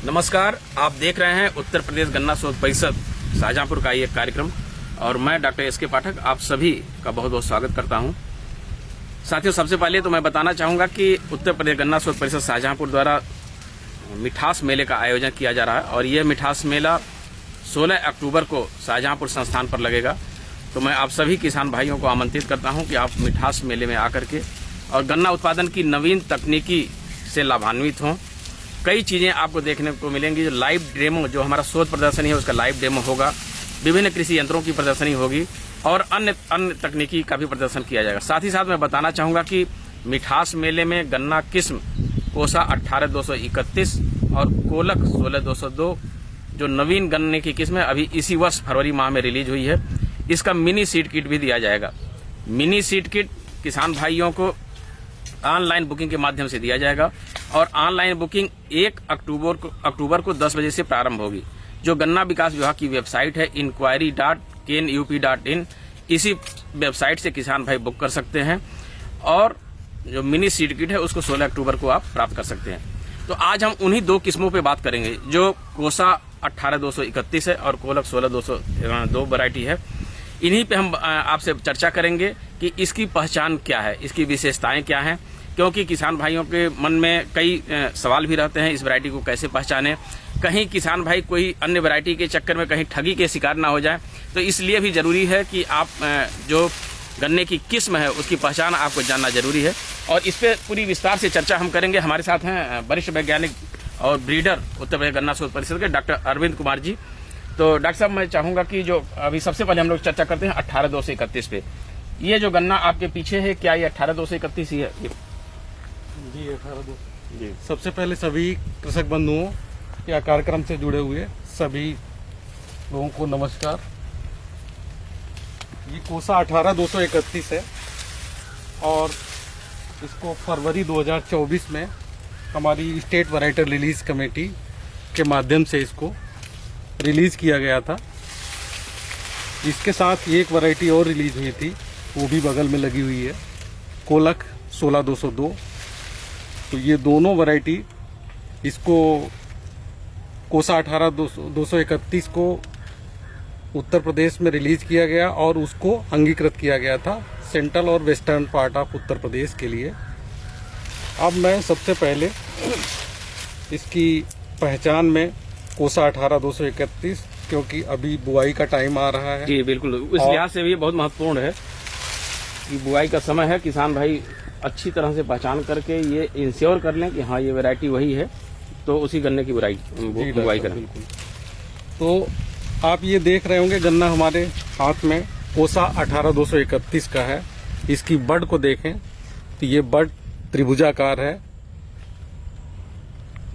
नमस्कार, आप देख रहे हैं उत्तर प्रदेश गन्ना शोध परिषद शाहजहांपुर का ये कार्यक्रम और मैं डॉक्टर एस.के. पाठक आप सभी का बहुत बहुत स्वागत करता हूं। साथियों, सबसे पहले तो मैं बताना चाहूंगा कि उत्तर प्रदेश गन्ना शोध परिषद शाहजहांपुर द्वारा मिठास मेले का आयोजन किया जा रहा है और यह मिठास मेला 16 अक्टूबर को शाहजहांपुर संस्थान पर लगेगा। तो मैं आप सभी किसान भाइयों को आमंत्रित करता हूं कि आप मिठास मेले में आकर के और गन्ना उत्पादन की नवीन तकनीकी से लाभान्वित हों। कई चीजें आपको देखने को मिलेंगी। जो लाइव डेमो, जो हमारा शोध प्रदर्शनी है उसका लाइव डेमो होगा, विभिन्न कृषि यंत्रों की प्रदर्शनी होगी और अन्य तकनीकी का भी प्रदर्शन किया जाएगा। साथ ही साथ मैं बताना चाहूंगा कि मिठास मेले में गन्ना किस्म कोसा 18231 और कोलक 16202 जो नवीन गन्ने की किस्म है, अभी इसी वर्ष फरवरी माह में रिलीज हुई है, इसका मिनी सीड किट भी दिया जाएगा। मिनी सीड किट किसान भाइयों को ऑनलाइन बुकिंग के माध्यम से दिया जाएगा और ऑनलाइन बुकिंग 1 अक्टूबर को 10 बजे से प्रारंभ होगी। जो गन्ना विकास विभाग की वेबसाइट है inquiry.kenup.in, इसी वेबसाइट से किसान भाई बुक कर सकते हैं और जो मिनी सीड किट है उसको 16 अक्टूबर को आप प्राप्त कर सकते हैं। तो आज हम उन्हीं दो किस्मों पे बात करेंगे, जो कोसा 18231 है और कोलक 16202 वैरायटी है। इन्हीं पे हम आपसे चर्चा करेंगे कि इसकी पहचान क्या है, इसकी विशेषताएं क्या हैं, क्योंकि किसान भाइयों के मन में कई सवाल भी रहते हैं इस वैरायटी को कैसे पहचानें। कहीं किसान भाई कोई अन्य वैरायटी के चक्कर में कहीं ठगी के शिकार ना हो जाए, तो इसलिए भी जरूरी है कि आप जो गन्ने की किस्म है उसकी पहचान आपको जानना जरूरी है और इस पर पूरी विस्तार से चर्चा हम करेंगे। हमारे साथ हैं वरिष्ठ वैज्ञानिक और ब्रीडर उत्तर प्रदेश गन्ना शोध परिषद के डॉक्टर अरविंद कुमार जी। तो डॉक्टर साहब, मैं चाहूंगा कि जो अभी सबसे पहले हम लोग चर्चा करते हैं 18231 पे। ये जो गन्ना आपके पीछे है, क्या ये 18231 ही है? जी 182। जी सबसे पहले सभी कृषक बंधुओं या कार्यक्रम से जुड़े हुए सभी लोगों को नमस्कार। ये कोसा 18231 है और इसको फरवरी 2024 में हमारी स्टेट वैरायटी रिलीज कमेटी के माध्यम से इसको रिलीज किया गया था। इसके साथ एक वैरायटी और रिलीज हुई थी, वो भी बगल में लगी हुई है, कोलक 16202। तो ये दोनों वैरायटी, इसको कोसा 18231 को उत्तर प्रदेश में रिलीज किया गया और उसको अंगीकृत किया गया था सेंट्रल और western part of Uttar Pradesh के लिए। अब मैं सबसे पहले इसकी पहचान में कोसा 18231, क्योंकि अभी बुआई का टाइम आ रहा है। जी बिल्कुल, इस लिहाज से भी बहुत महत्वपूर्ण है कि बुआई का समय है। किसान भाई अच्छी तरह से पहचान करके ये इंश्योर कर लें कि हाँ ये वैरायटी वही है, तो उसी गन्ने की बुआई करें। तो आप ये देख रहे होंगे गन्ना हमारे हाथ में कोसा 18231 का है। इसकी बड को देखें तो ये बड त्रिभुजाकार है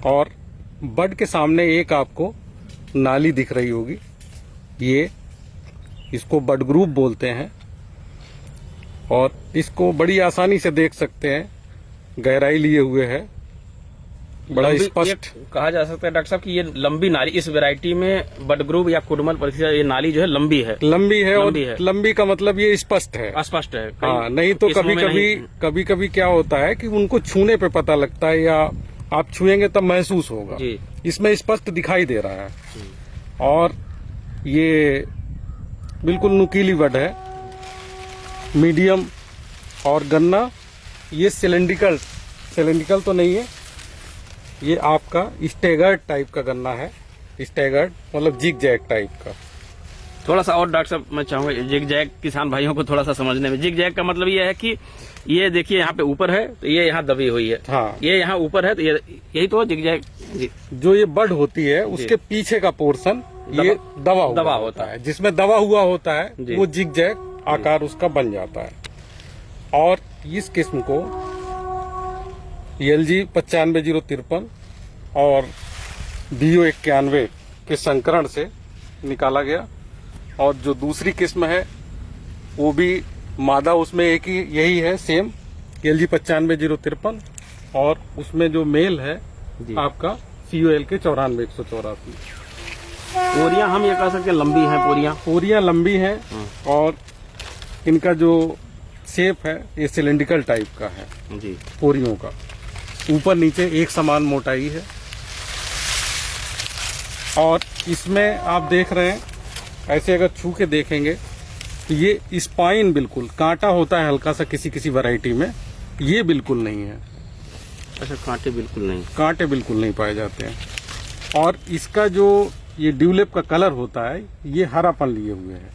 और बड के सामने एक आपको नाली दिख रही होगी, ये इसको बड ग्रुप बोलते हैं और इसको बड़ी आसानी से देख सकते हैं, गहराई लिए हुए है, बड़ा स्पष्ट कहा जा सकता है डॉक्टर साहब कि ये लंबी नाली, इस वैरायटी में बड ग्रुप या कुडमल परिस्थिति, ये नाली जो है लंबी है और लंबी का मतलब ये स्पष्ट है। हाँ, नहीं तो कभी कभी क्या होता है कि उनको छूने पे पता लगता है या आप छुएंगे तब महसूस होगा। इसमें स्पष्ट दिखाई दे रहा है और ये बिल्कुल नुकीली बड है, मीडियम। और गन्ना ये सिलेंड्रिकल तो नहीं है, ये आपका स्टैगर्ड टाइप का गन्ना है। स्टैगर्ड मतलब जिग जैग टाइप का। थोड़ा सा और डॉक्टर साहब मैं चाहूंगा जिग जैग किसान भाइयों को थोड़ा सा समझने में। जिग जैग का मतलब ये है कि ये देखिए यहाँ पे ऊपर है तो ये यहाँ दबी हुई है। हाँ, ये यहाँ ऊपर है तो ये यही तो जिग जैग। जो ये बड होती है उसके पीछे का पोर्शन ये दबा होता है, जिसमें दबा हुआ होता है वो जिग जैग आकार उसका बन जाता है। और इस किस्म को LG 95053 और BO 91 के संकरण से निकाला गया और जो दूसरी किस्म है वो भी मादा, उसमें एक ही यही है सेम LG 95053 और उसमें जो मेल है आपका COL के 94184। पोरियां हम ये कह सकते हैं लंबी हैं, पोरियां लंबी हैं और इनका जो शेप है ये सिलेंड्रिकल टाइप का है जी, पोरियों का ऊपर नीचे एक समान मोटाई है। और इसमें आप देख रहे हैं, ऐसे अगर छू के देखेंगे तो ये स्पाइन बिल्कुल कांटा होता है हल्का सा किसी किसी वैरायटी में, ये बिल्कुल नहीं है। अच्छा, कांटे बिल्कुल नहीं, कांटे बिल्कुल नहीं पाए जाते हैं। और इसका जो ये ड्यूलिप का कलर होता है ये हरापन लिए हुए है।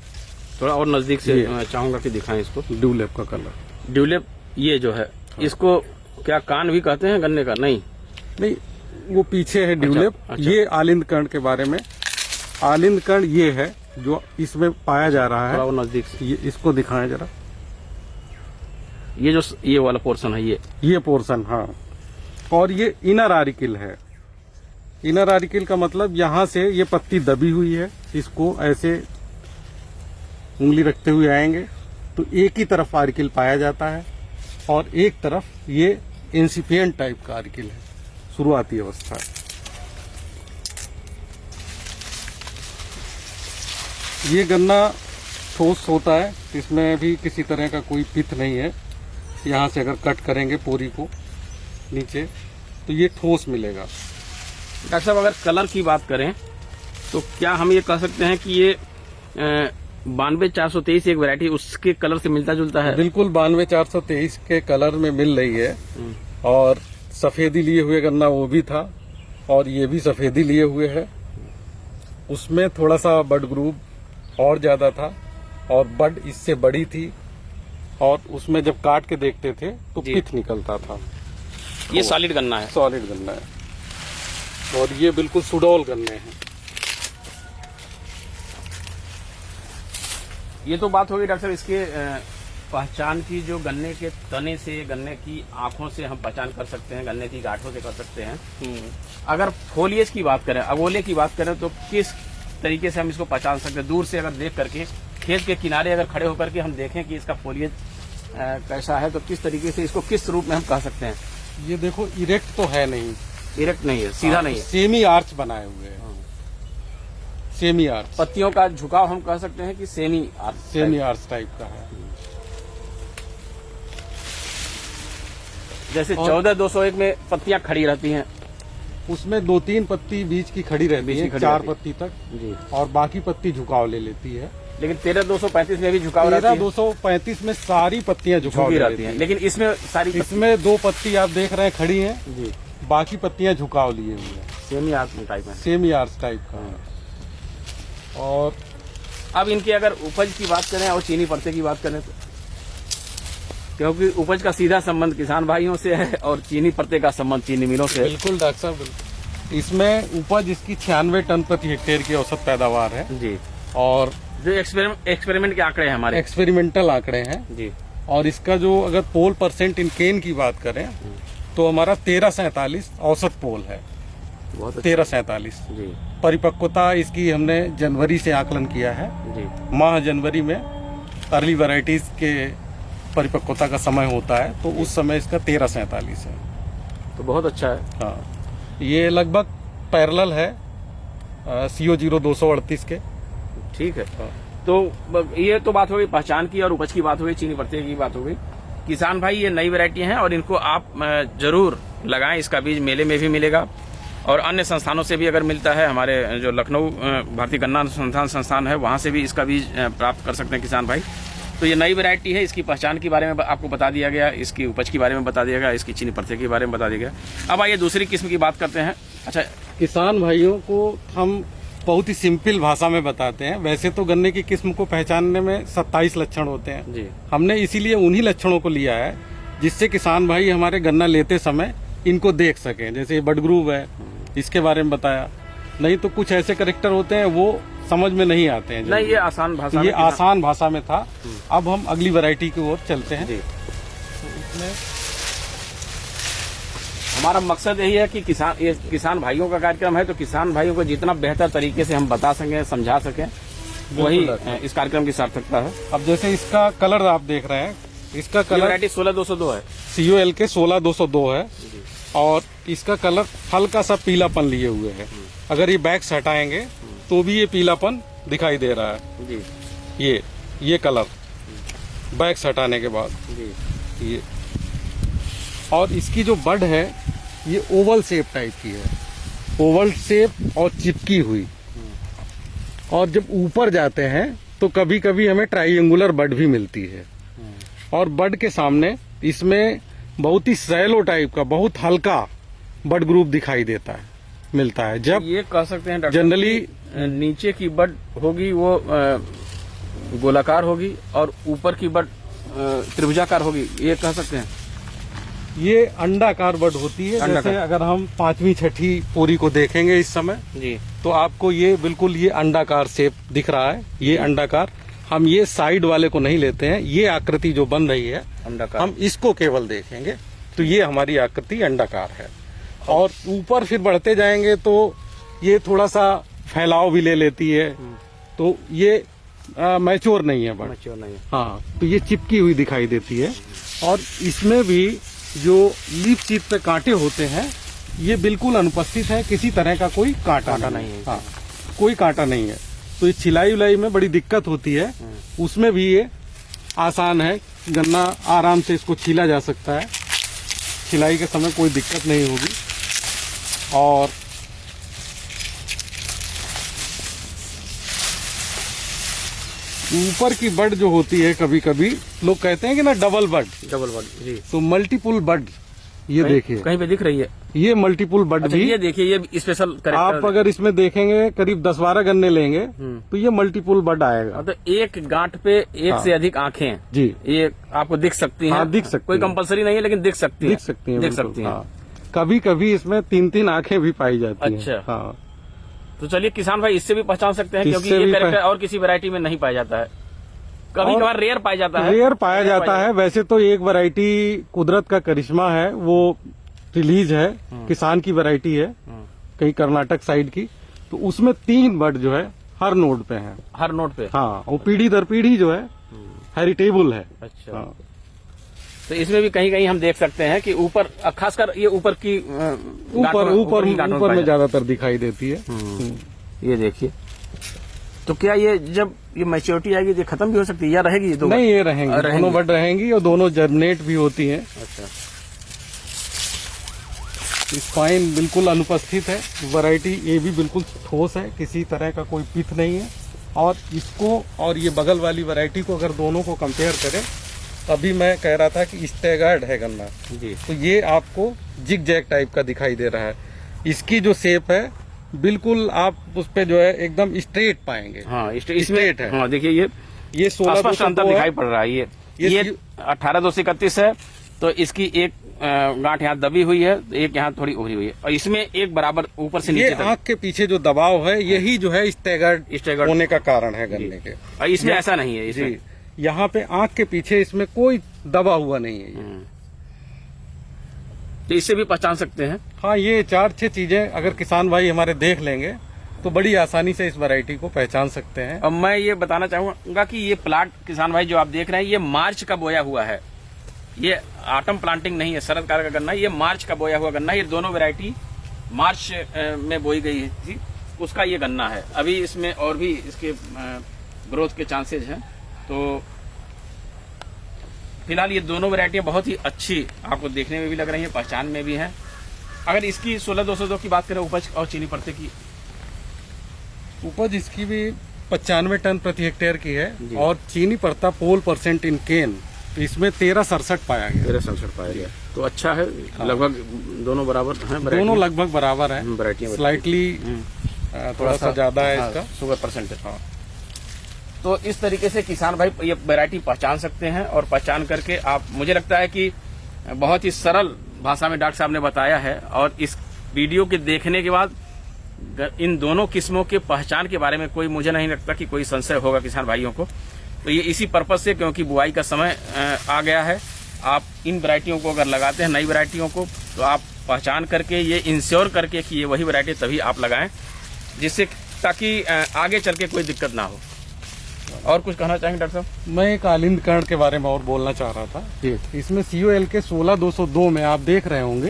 थोड़ा और नजदीक से चाहूंगा कि दिखाएं इसको। ड्यूलिप का कलर, ड्यूलिप ये जो है, इसको क्या कान भी कहते हैं गन्ने का? नहीं, वो पीछे है ड्यूलिप। अच्छा। ये आलिंद कर्ण के बारे में, आलिंद कर्ण ये है जो इसमें पाया जा रहा थोड़ा है। और नजदीक से ये इसको दिखाएं जरा, ये वाला पोर्शन है, ये पोर्शन, हाँ। और ये इनर आरिकिल है। इनर आरिकिल का मतलब यहाँ से ये पत्ती दबी हुई है, इसको ऐसे उंगली रखते हुए आएंगे तो एक ही तरफ आरिकिल पाया जाता है और एक तरफ ये इंसिपिएंट टाइप का आरिकिल है, शुरुआती अवस्था। ये गन्ना ठोस होता है, इसमें भी किसी तरह का कोई पिथ नहीं है। यहाँ से अगर कट करेंगे पोरी को नीचे तो ये ठोस मिलेगा। डॉक्टर साहब, अगर कलर की बात करें तो क्या हम ये कह सकते हैं कि ये 92-423 एक वैरायटी उसके कलर से मिलता जुलता है? बिल्कुल 92-423 के कलर में मिल रही है। और सफेदी लिए हुए गन्ना वो भी था और ये भी सफेदी लिए हुए है। उसमें थोड़ा सा बड ग्रूव और ज्यादा था और बड इससे बड़ी थी और उसमें जब काट के देखते थे तो पिथ निकलता था। ये सॉलिड गन्ना है? सॉलिड गन्ना है। और ये बिल्कुल सुडौल गन्ने हैं। ये तो बात होगी डॉक्टर साहब इसके पहचान की, जो गन्ने के तने से, गन्ने की आंखों से हम पहचान कर सकते हैं, गन्ने की गांठों से कर सकते हैं। अगर फोलियज की बात करें, अगोले की बात करें, तो किस तरीके से हम इसको पहचान सकते हैं? दूर से अगर देख करके, खेत के किनारे अगर खड़े होकर के हम देखें कि इसका फोलियज कैसा है, तो किस तरीके से इसको किस रूप में हम कह सकते हैं? ये देखो, इरेक्ट तो है नहीं, इरेक्ट नहीं है, सीधा नहीं है, सेमी आर्च बनाए हुए हैं। सेमी आर्च, पत्तियों का झुकाव हम कह सकते हैं कि सेमी आर्च टाइप का है। जैसे 14-201 में पत्तियां खड़ी रहती हैं, उसमें 2-3 पत्ती बीच की खड़ी रहती है, 4 पत्ती तक जी, और बाकी पत्ती झुकाव ले लेती है। लेकिन 13-235 में भी झुकाव रहती है। 13-235 में सारी पत्तियां झुकाव रहती हैं, लेकिन इसमें सारी इसमें 2 पत्ती आप देख रहे हैं खड़ी हैं जी, बाकी पत्तियां झुकाव लिए हुई हैं। सेमी आर्च टाइप है, सेमी आर्च टाइप का है। और अब इनकी अगर उपज की बात करें और चीनी पत्ते की बात करें तो, क्योंकि उपज का सीधा संबंध किसान भाइयों से है और चीनी पत्ते का संबंध चीनी मिलों से है। बिल्कुल डॉक्टर साहब, बिल्कुल। इसमें उपज इसकी 96 टन प्रति हेक्टेयर की औसत पैदावार है जी। और जो एक्सपेरिमेंट के आंकड़े हैं हमारे, एक्सपेरिमेंटल आंकड़े हैं जी। और इसका जो अगर पोल परसेंट इन केन की बात करें तो हमारा 1347 औसत पोल है। बहुत 1347 जी। परिपक्वता इसकी हमने जनवरी से आकलन किया है जी। माह जनवरी में अर्ली वैरायटीज के परिपक्वता का समय होता है, तो उस समय इसका 1347 है। तो बहुत अच्छा है। हाँ, ये लगभग पैरेलल है CO0 238 के। ठीक है। तो ये तो बात हो गई पहचान की और उपज की बात हो गई, चीनी पत्ते की बात हो गई। किसान भाई, ये नई वैरायटी हैं और इनको आप जरूर लगाएं। इसका बीज मेले में भी मिलेगा और अन्य संस्थानों से भी अगर मिलता है, हमारे जो लखनऊ भारतीय गन्ना अनुसंधान संस्थान है वहाँ से भी इसका बीज प्राप्त कर सकते हैं किसान भाई। तो ये नई वैरायटी है, इसकी पहचान के बारे में आपको बता दिया गया, इसकी उपज के बारे में बता दिया गया, इसकी चीनी पत्ते के बारे में बता दिया गया। अब आइए दूसरी किस्म की बात करते हैं। अच्छा, किसान भाइयों को हम बहुत ही सिंपल भाषा में बताते हैं। वैसे तो गन्ने की किस्म को पहचानने में 27 लक्षण होते हैं जी। हमने इसीलिए उन्हीं लक्षणों को लिया है जिससे किसान भाई हमारे गन्ना लेते समय इनको देख सकें। जैसे ये बड ग्रूव है, इसके बारे में बताया। नहीं तो कुछ ऐसे करेक्टर होते हैं वो समझ में नहीं आते हैं। नहीं, ये आसान भाषा ये आसान भाषा में था। अब हम अगली वैरायटी की ओर चलते हैं जी। तो इसमें हमारा मकसद यही है कि किसान भाइयों का कार्यक्रम है, तो किसान भाइयों को जितना बेहतर तरीके से हम बता सकें, समझा सकें, वही इस कार्यक्रम की सार्थकता है। अब जैसे इसका कलर आप देख रहे हैं, इसका कलर वैरायटी 16202 है, COL के 16202 है और इसका कलर हल्का सा पीलापन लिए हुए है। अगर ये बैक्स हटाएंगे तो भी ये पीलापन दिखाई दे रहा है जी। ये कलर बैक्स हटाने के बाद जी। ये, और इसकी जो बड है ये ओवल शेप टाइप की है। ओवल शेप और चिपकी हुई। और जब ऊपर जाते हैं तो कभी कभी हमें ट्राइंगुलर बड भी मिलती है। और बड के सामने इसमें बहुत ही सैलो टाइप का बहुत हल्का बड ग्रुप दिखाई देता है, मिलता है। जब ये कह सकते हैं डॉक्टर जनरली कि नीचे की बड होगी वो गोलाकार होगी और ऊपर की बड त्रिभुजाकार होगी, ये कह सकते हैं। ये अंडाकार बड होती है। अंडाकार। जैसे अगर हम 5वीं 6ठी पोरी को देखेंगे इस समय जी, तो आपको ये बिल्कुल ये अंडाकार शेप दिख रहा है। ये अंडाकार, हम ये साइड वाले को नहीं लेते हैं। ये आकृति जो बन रही है अंडाकार। हम इसको केवल देखेंगे तो ये हमारी आकृति अंडाकार है। और ऊपर फिर बढ़ते जाएंगे तो ये थोड़ा सा फैलाव भी ले लेती है, तो ये मैच्योर नहीं है बड। मैच्योर नहीं है। हाँ, तो ये चिपकी हुई दिखाई देती है। और इसमें भी जो लीफ चिप पे कांटे होते हैं ये बिल्कुल अनुपस्थित है, किसी तरह का कोई कांटा नहीं है। हाँ, कोई कांटा नहीं है। तो इस छिलाई उलाई में बड़ी दिक्कत होती है, उसमें भी ये आसान है। गन्ना आराम से इसको छीला जा सकता है, छिलाई के समय कोई दिक्कत नहीं होगी। और ऊपर की बड जो होती है, कभी कभी लोग कहते हैं कि ना डबल बड, जी। तो मल्टीपुल बड ये देखिए कहीं पे दिख रही है। ये मल्टीपुल बड अच्छा, भी ये देखिए, ये स्पेशल आप अगर इसमें देखेंगे करीब 10-12 गन्ने लेंगे तो ये मल्टीपुल बड आएगा। तो एक गांठ पे एक से अधिक आंखें हैं। जी, ये आपको दिख सकती हैं। हाँ, दिख सकती कोई हैं। कंपलसरी नहीं है, लेकिन दिख सकती है। दिख सकती हैं, दिख बिल्कुल। सकती हैं। हाँ। कभी कभी इसमें 3-3 आंखें भी पाई जाती हैं। अच्छा। हाँ, तो चलिए किसान भाई, इससे भी पहचान सकते हैं, क्योंकि इससे ये भी कैरेक्टर और किसी वैरायटी में नहीं पाया जाता है। कभी और कभार रेयर पाया जाता है। रेयर पाया जाता है। वैसे तो एक वैरायटी कुदरत का करिश्मा है, वो रिलीज है, किसान की वैरायटी है कहीं कर्नाटक साइड की। तो उसमें 3 बड जो है हर नोड पे है। हर नोट पे। हाँ, वो पीढ़ी दर पीढ़ी जो है हेरिटेबल है। अच्छा। हाँ। तो इसमें भी कहीं कहीं हम देख सकते हैं कि ऊपर, खासकर ये ऊपर की ऊपर में ज्यादातर दिखाई देती है। ये देखिए। तो क्या ये जब ये मैच्योरिटी आएगी ये खत्म भी हो सकती है या रहेगी ये दो? नहीं, ये रहेंगी, दोनों बड रहेंगी और दोनों जर्मिनेट भी होती हैं। अच्छा। स्पाइन बिल्कुल अनुपस्थित है। वैरायटी ये भी बिल्कुल ठोस है, किसी तरह का कोई पिथ नहीं है। और इसको और ये बगल वाली वैरायटी को अगर दोनों को कंपेयर करें, तभी मैं कह रहा था कि स्टैगर्ड है गन्ना जी। तो ये आपको जिग जैग टाइप का दिखाई दे रहा है। इसकी जो शेप है बिल्कुल आप उस पे जो है एकदम स्ट्रेट पाएंगे। हाँ, स्ट्रेट है। हाँ, देखिए ये 16 अंतर दिखाई पड़ रहा है। ये 18-231 है। तो इसकी एक गांठ यहाँ दबी हुई है, एक यहाँ थोड़ी उभरी हुई है, और इसमें एक बराबर ऊपर से नीचे ये आंख के पीछे जो दबाव है यही जो है स्टैगर्ड होने का कारण है गन्ने के। और इसमें ऐसा नहीं है। इसमें यहाँ पे आंख के पीछे इसमें कोई दबा हुआ नहीं है ये। तो इससे भी पहचान सकते हैं। हाँ, ये 4-6 चीजें अगर किसान भाई हमारे देख लेंगे तो बड़ी आसानी से इस वैरायटी को पहचान सकते हैं। अब मैं ये बताना चाहूंगा कि ये प्लाट किसान भाई जो आप देख रहे हैं, ये मार्च का बोया हुआ है। ये ऑटम प्लांटिंग नहीं है, शरद काल का गन्ना, ये मार्च का बोया हुआ गन्ना। ये दोनों वैरायटी मार्च में बोई गई थी, उसका ये गन्ना है। अभी इसमें और भी इसके ग्रोथ के चांसेस हैं। तो फिलहाल ये दोनों वैरायटियां बहुत ही अच्छी आपको देखने में भी लग रही हैं, पहचान में भी हैं। अगर इसकी 16-202 की बात करें उपज और चीनी पड़ते की, उपज इसकी भी 95 टन प्रति हेक्टेयर की है। और चीनी पड़ता पोल % इन केन, तो इसमें 1367 पाया गया। 1367 पाया गया, तो अच्छा है। लगभग दोनों बराबर हैं, दोनों लगभग बराबर है। वैरायटियां स्लाइटली थोड़ा सा ज्यादा है इसका शुगर परसेंटेज। हाँ, तो इस तरीके से किसान भाई ये वैरायटी पहचान सकते हैं। और पहचान करके आप, मुझे लगता है कि बहुत ही सरल भाषा में डॉक्टर साहब ने बताया है। और इस वीडियो के देखने के बाद इन दोनों किस्मों के पहचान के बारे में कोई, मुझे नहीं लगता कि कोई संशय होगा किसान भाइयों को। तो ये इसी पर्पज से, क्योंकि बुआई का समय आ गया है, आप इन वैरायटियों को अगर लगाते हैं, नई वैरायटियों को, तो आप पहचान करके ये इंश्योर करके कि ये वही वैरायटी तभी आप लगाएं, जिससे ताकि आगे चल के कोई दिक्कत ना हो। और कुछ कहना चाहेंगे डॉक्टर साहब? मैं एक आलिंद कर्ण के बारे में और बोलना चाह रहा था जी। इसमें COL के 16-202 में आप देख रहे होंगे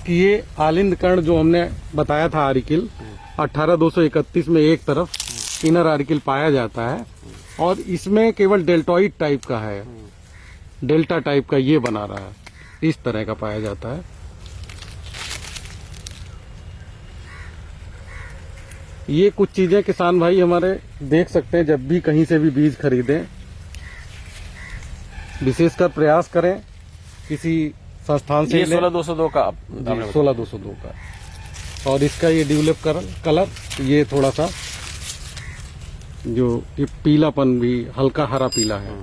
कि ये आलिंद कर्ण जो हमने बताया था आर्टिकल 18-231 में एक तरफ इनर आर्टिकल पाया जाता है। और इसमें केवल डेल्टोइड टाइप का है, डेल्टा टाइप का ये बना रहा है, इस तरह का पाया जाता है। ये कुछ चीजें किसान भाई हमारे देख सकते हैं, जब भी कहीं से भी बीज खरीदें विशेषकर प्रयास करें किसी संस्थान से ये लें। 16202 का जी, 16202 का। और इसका ये ड्यूलिप कलर ये थोड़ा सा जो ये पीलापन भी हल्का हरा पीला है।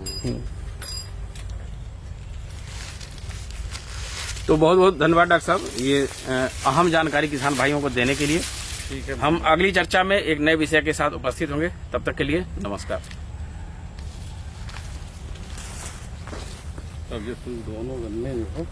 तो बहुत बहुत धन्यवाद डॉक्टर साहब, ये अहम जानकारी किसान भाइयों को देने के लिए। ठीक है। हम अगली चर्चा में एक नए विषय के साथ उपस्थित होंगे, तब तक के लिए नमस्कार। अब ये दोनों गन्ने जो है